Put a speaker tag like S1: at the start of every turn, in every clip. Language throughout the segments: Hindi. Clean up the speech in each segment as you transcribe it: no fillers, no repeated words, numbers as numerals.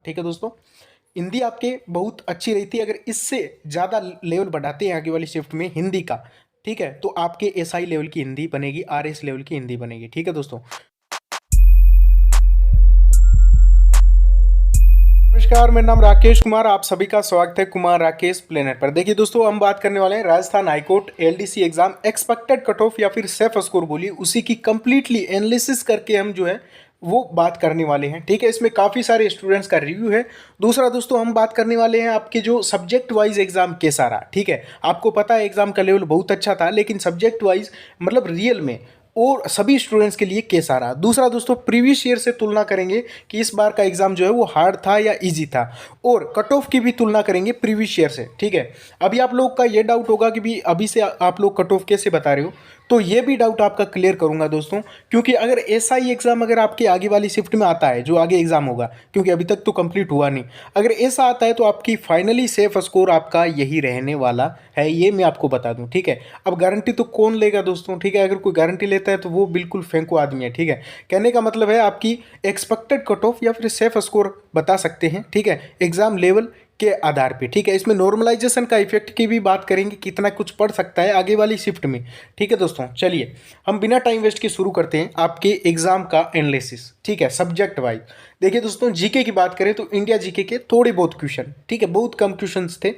S1: ठीक है दोस्तों। हिंदी आपके बहुत अच्छी रही थी, अगर इससे ज़्यादा लेवल बढ़ाते हैं आगे वाली शिफ्ट में हिंदी का, ठीक है, तो आपके एसआई लेवल की हिंदी बनेगी, आरएस लेवल की हिंदी बनेगी। ठीक है दोस्तों। नमस्कार, मेरा नाम राकेश कुमार, आप सभी का स्वागत है कुमार राकेश प्लेनेट पर। देखिए दोस्तों, हम बात करने वाले हैं Rajasthan high court LDC exam expected cut off या फिर सेफ स्कोर बोलिए, उसी की कंप्लीटली एनालिसिस करके हम जो है वो बात करने वाले हैं। ठीक है, इसमें काफ़ी सारे स्टूडेंट्स का रिव्यू है। दूसरा दोस्तों, हम बात करने वाले हैं आपके जो सब्जेक्ट वाइज एग्जाम के सारा। ठीक है, आपको पता है एग्जाम का लेवल बहुत अच्छा था, लेकिन सब्जेक्ट वाइज मतलब रियल में और सभी स्टूडेंट्स के लिए कैसा रहा। दूसरा दोस्तों, प्रीवियस ईयर से तुलना करेंगे कि इस बार का एग्जाम जो है वो हार्ड था या इजी था, और कट ऑफ की भी तुलना करेंगे प्रीवियस ईयर से। ठीक है, अभी आप लोग का ये डाउट होगा कि भी अभी से आप लोग कट ऑफ कैसे बता रहे हो, तो ये भी डाउट आपका क्लियर करूंगा दोस्तों। क्योंकि अगर ऐसा ही एग्जाम अगर आपके आगे वाली शिफ्ट में आता है, जो आगे एग्जाम होगा, क्योंकि अभी तक तो कंप्लीट हुआ नहीं, अगर ऐसा आता है तो आपकी फाइनली सेफ स्कोर आपका यही रहने वाला है, ये मैं आपको बता दूं। ठीक है, अब गारंटी तो कौन लेगा दोस्तों। ठीक है, अगर कोई गारंटी लेता है तो वो बिल्कुल फेंको आदमी है। ठीक है, कहने का मतलब है आपकी एक्सपेक्टेड कट ऑफ या फिर सेफ स्कोर बता सकते हैं। ठीक है, एग्जाम लेवल के आधार पे। ठीक है, इसमें नॉर्मलाइजेशन का इफेक्ट की भी बात करेंगे, कितना कुछ पड़ सकता है आगे वाली शिफ्ट में। ठीक है दोस्तों, चलिए हम बिना टाइम वेस्ट के शुरू करते हैं आपके एग्जाम का एनालिसिस। ठीक है, सब्जेक्ट वाइज देखिए दोस्तों, जीके की बात करें तो इंडिया जीके के थोड़े बहुत क्वेश्चन, ठीक है, बहुत कम क्वेश्चन थे।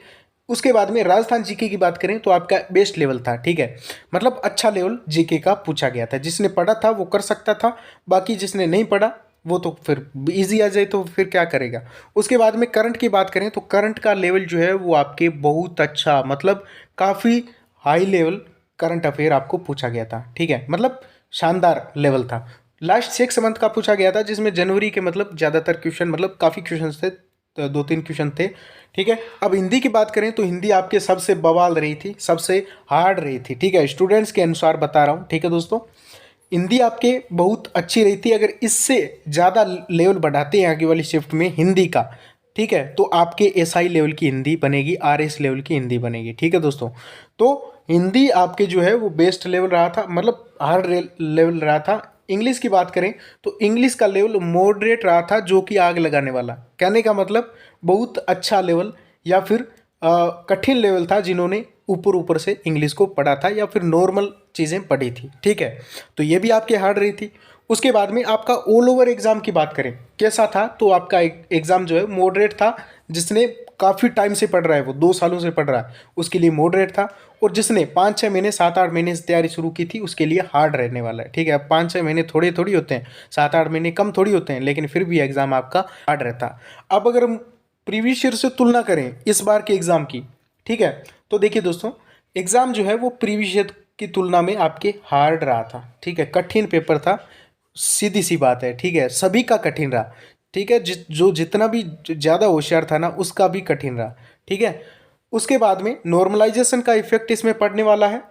S1: उसके बाद में राजस्थान जीके की बात करें तो आपका बेस्ट लेवल था। ठीक है, मतलब अच्छा लेवल जीके का पूछा गया था, जिसने पढ़ा था वो कर सकता था, बाकी जिसने नहीं पढ़ा वो तो फिर इजी आ जाए तो फिर क्या करेगा। उसके बाद में करंट की बात करें तो करंट का लेवल जो है वो आपके बहुत अच्छा, मतलब काफ़ी हाई लेवल करंट अफेयर आपको पूछा गया था। ठीक है, मतलब शानदार लेवल था। लास्ट 6 मंथ का पूछा गया था, जिसमें जनवरी के मतलब ज़्यादातर क्वेश्चन, मतलब काफ़ी क्वेश्चन थे, तो 2-3 क्वेश्चन थे। ठीक है, अब हिंदी की बात करें तो हिंदी आपके सबसे बवाल रही थी, सबसे हार्ड रही थी। ठीक है, स्टूडेंट्स के अनुसार बता रहा हूँ। ठीक है दोस्तों, हिंदी आपके बहुत अच्छी रही थी, अगर इससे ज़्यादा लेवल बढ़ाते हैं आगे वाली शिफ्ट में हिंदी का, ठीक है, तो आपके एसआई लेवल की हिंदी बनेगी, आरएस लेवल की हिंदी बनेगी। ठीक है दोस्तों, तो हिंदी आपके जो है वो बेस्ट लेवल रहा था, मतलब हार्ड लेवल रहा था। इंग्लिश की बात करें तो इंग्लिश का लेवल मॉडरेट रहा था, जो कि आग लगाने वाला, कहने का मतलब बहुत अच्छा लेवल या फिर कठिन लेवल था, जिन्होंने ऊपर ऊपर से इंग्लिश को पढ़ा था या फिर नॉर्मल चीज़ें पढ़ी थी। ठीक है, तो ये भी आपके हार्ड रही थी। उसके बाद में आपका ऑल ओवर एग्ज़ाम की बात करें कैसा था, तो आपका एग्ज़ाम जो है मॉडरेट था। जिसने काफ़ी टाइम से पढ़ रहा है, वो 2 सालों से पढ़ रहा है, उसके लिए मॉडरेट था। और जिसने 5-6 महीने 7-8 महीने से तैयारी शुरू की थी, उसके लिए हार्ड रहने वाला है। ठीक है, अब 5-6 महीने थोड़े थोड़ी होते हैं, 7-8 महीने कम थोड़ी होते हैं, लेकिन फिर भी एग्ज़ाम आपका हार्ड रहता। अब अगर हम प्रीवियस ईयर से तुलना करें इस बार के एग्ज़ाम की, ठीक है, तो देखिए दोस्तों, एग्ज़ाम जो है वो प्रीवियस ईयर की तुलना में आपके हार्ड रहा था। ठीक है, कठिन पेपर था, सीधी सी बात है। ठीक है, सभी का कठिन रहा। ठीक है, जो जितना भी ज़्यादा होशियार था ना, उसका भी कठिन रहा। ठीक है, उसके बाद में नॉर्मलाइजेशन का इफेक्ट इसमें पड़ने वाला है।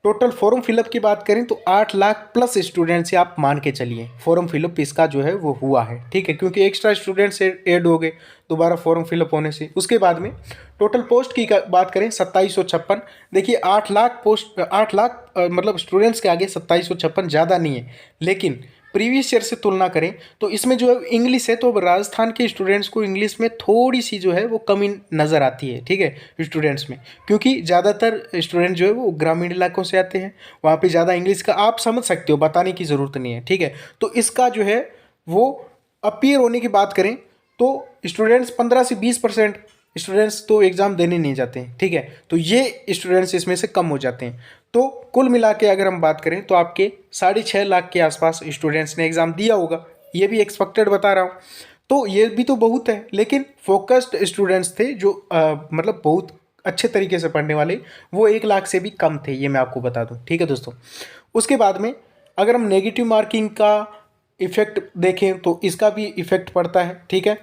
S1: टोटल फॉर्म फिलअप की बात करें तो 8 लाख प्लस स्टूडेंट से आप मान के चलिए फॉर्म फिलअप इसका जो है वो हुआ है। ठीक है, क्योंकि एक्स्ट्रा स्टूडेंट्स ऐड हो गए दोबारा फॉर्म फिलअप होने से। उसके बाद में टोटल पोस्ट की बात करें 2756। देखिए 8 लाख पोस्ट, 8 लाख मतलब स्टूडेंट्स के आगे 2756 ज़्यादा नहीं है, लेकिन प्रीवियस ईयर से तुलना करें तो इसमें जो है इंग्लिश है, तो राजस्थान के स्टूडेंट्स को इंग्लिश में थोड़ी सी जो है वो कमी नज़र आती है। ठीक है, स्टूडेंट्स में, क्योंकि ज़्यादातर स्टूडेंट जो है वो ग्रामीण इलाकों से आते हैं, वहाँ पे ज़्यादा इंग्लिश का आप समझ सकते हो, बताने की ज़रूरत नहीं है। ठीक है, तो इसका जो है वो अपीयर होने की बात करें तो स्टूडेंट्स 15 से 20% स्टूडेंट्स तो एग्ज़ाम देने नहीं जाते हैं। ठीक है, तो ये स्टूडेंट्स इसमें से कम हो जाते हैं। तो कुल मिला के अगर हम बात करें तो आपके 6.5 लाख के आसपास स्टूडेंट्स ने एग्ज़ाम दिया होगा, ये भी एक्सपेक्टेड बता रहा हूँ। तो ये भी तो बहुत है, लेकिन फोकस्ड स्टूडेंट्स थे जो मतलब बहुत अच्छे तरीके से पढ़ने वाले, वो 1 लाख से भी कम थे, ये मैं आपको बता दूँ। ठीक है दोस्तों, उसके बाद में अगर हम नेगेटिव मार्किंग का इफ़ेक्ट देखें तो इसका भी इफ़ेक्ट पड़ता है। ठीक है,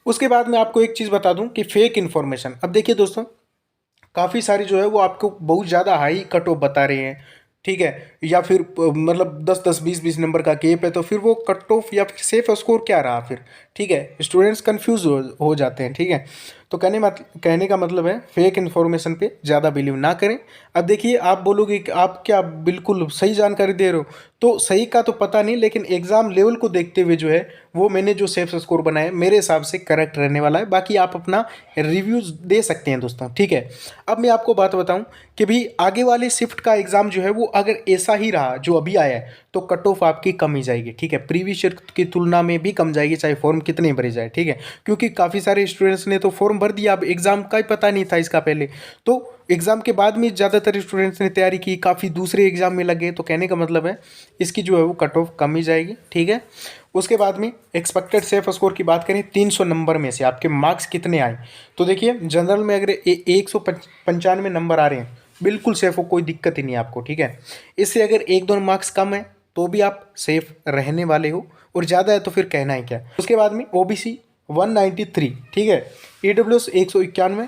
S1: उसके बाद मैं आपको एक चीज़ बता दूं कि फेक इन्फॉर्मेशन, अब देखिए दोस्तों, काफ़ी सारी जो है वो आपको बहुत ज़्यादा हाई कट ऑफ बता रहे हैं। ठीक है, या फिर मतलब 10-10 20-20 नंबर का गैप है, तो फिर वो कट ऑफ या फिर सेफ स्कोर क्या रहा फिर। ठीक है, स्टूडेंट्स कंफ्यूज हो जाते हैं। ठीक है, तो कहने का मतलब है फेक इन्फॉर्मेशन पे ज़्यादा बिलीव ना करें। अब देखिए, आप बोलोगे कि आप क्या बिल्कुल सही जानकारी दे रहे हो, तो सही का तो पता नहीं, लेकिन एग्ज़ाम लेवल को देखते हुए जो है वो मैंने जो सेफ स्कोर बनाया मेरे हिसाब से करेक्ट रहने वाला है। बाकी आप अपना रिव्यूज़ दे सकते हैं दोस्तों, ठीक है। अब मैं आपको बात बताऊं कि भी आगे वाले शिफ्ट का एग्ज़ाम जो है वो अगर ऐसा ही रहा जो अभी आया है तो कट ऑफ आपकी कम ही जाएगी, ठीक है। प्रीवियस ईयर की तुलना में भी कम जाएगी, चाहे फॉर्म कितने भरे जाए, ठीक है। क्योंकि काफ़ी सारे स्टूडेंट्स ने तो फॉर्म भर दिया, अब एग्ज़ाम का ही पता नहीं था इसका पहले, तो एग्ज़ाम के बाद में ज़्यादातर स्टूडेंट्स ने तैयारी की, काफ़ी दूसरे एग्ज़ाम में लगे, तो कहने का मतलब है इसकी जो है वो कट ऑफ कम ही जाएगी, ठीक है। उसके बाद में एक्सपेक्टेड सेफ स्कोर की बात करें, 300 नंबर में से आपके मार्क्स कितने आए, तो देखिए जनरल में अगर 195 नंबर आ रहे हैं, बिल्कुल सेफ हो, कोई दिक्कत ही नहीं आपको, ठीक है। इससे अगर 1-2 मार्क्स कम है तो भी आप सेफ रहने वाले हो, और ज़्यादा है तो फिर कहना ही क्या। उसके बाद में ओबीसी 193, ठीक है। ईडब्ल्यूएस 191।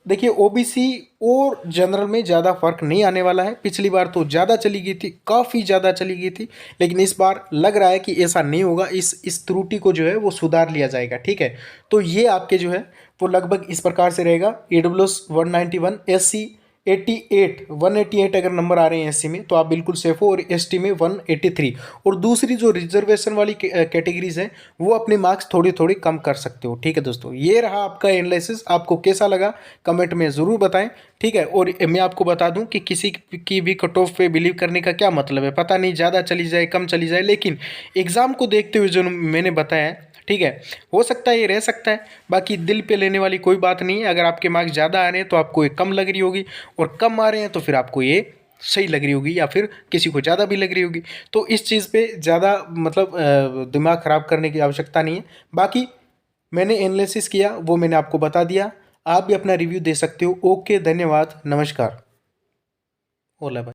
S1: देखिए ओबीसी और जनरल में ज़्यादा फर्क नहीं आने वाला है, पिछली बार तो ज़्यादा चली गई थी, काफ़ी ज़्यादा चली गई थी, लेकिन इस बार लग रहा है कि ऐसा नहीं होगा, इस त्रुटि को जो है वो सुधार लिया जाएगा, ठीक है। तो ये आपके जो है वो लगभग इस प्रकार से रहेगा। ईडब्ल्यूएस 191, एससी 188 अगर नंबर आ रहे हैं एससी में तो आप बिल्कुल सेफ हो, और एसटी में 183, और दूसरी जो रिजर्वेशन वाली कैटेगरीज हैं वो अपने मार्क्स थोड़ी थोड़ी कम कर सकते हो, ठीक है दोस्तों। ये रहा आपका एनालिसिस, आपको कैसा लगा कमेंट में ज़रूर बताएं, ठीक है। और मैं आपको बता दूं कि किसी की भी कट ऑफ पे बिलीव करने का क्या मतलब है, पता नहीं ज़्यादा चली जाए कम चली जाए, लेकिन एग्ज़ाम को देखते हुए जो मैंने बताया है, ठीक है, हो सकता है ये रह सकता है, बाकी दिल पे लेने वाली कोई बात नहीं है। अगर आपके मार्क्स ज़्यादा आ रहे हैं तो आपको ये कम लग रही होगी, और कम आ रहे हैं तो फिर आपको ये सही लग रही होगी, या फिर किसी को ज़्यादा भी लग रही होगी। तो इस चीज़ पे ज़्यादा मतलब दिमाग ख़राब करने की आवश्यकता नहीं है। बाकी मैंने एनालिसिस किया वो मैंने आपको बता दिया, आप भी अपना रिव्यू दे सकते हो। ओके, धन्यवाद, नमस्कार। ओला भाई।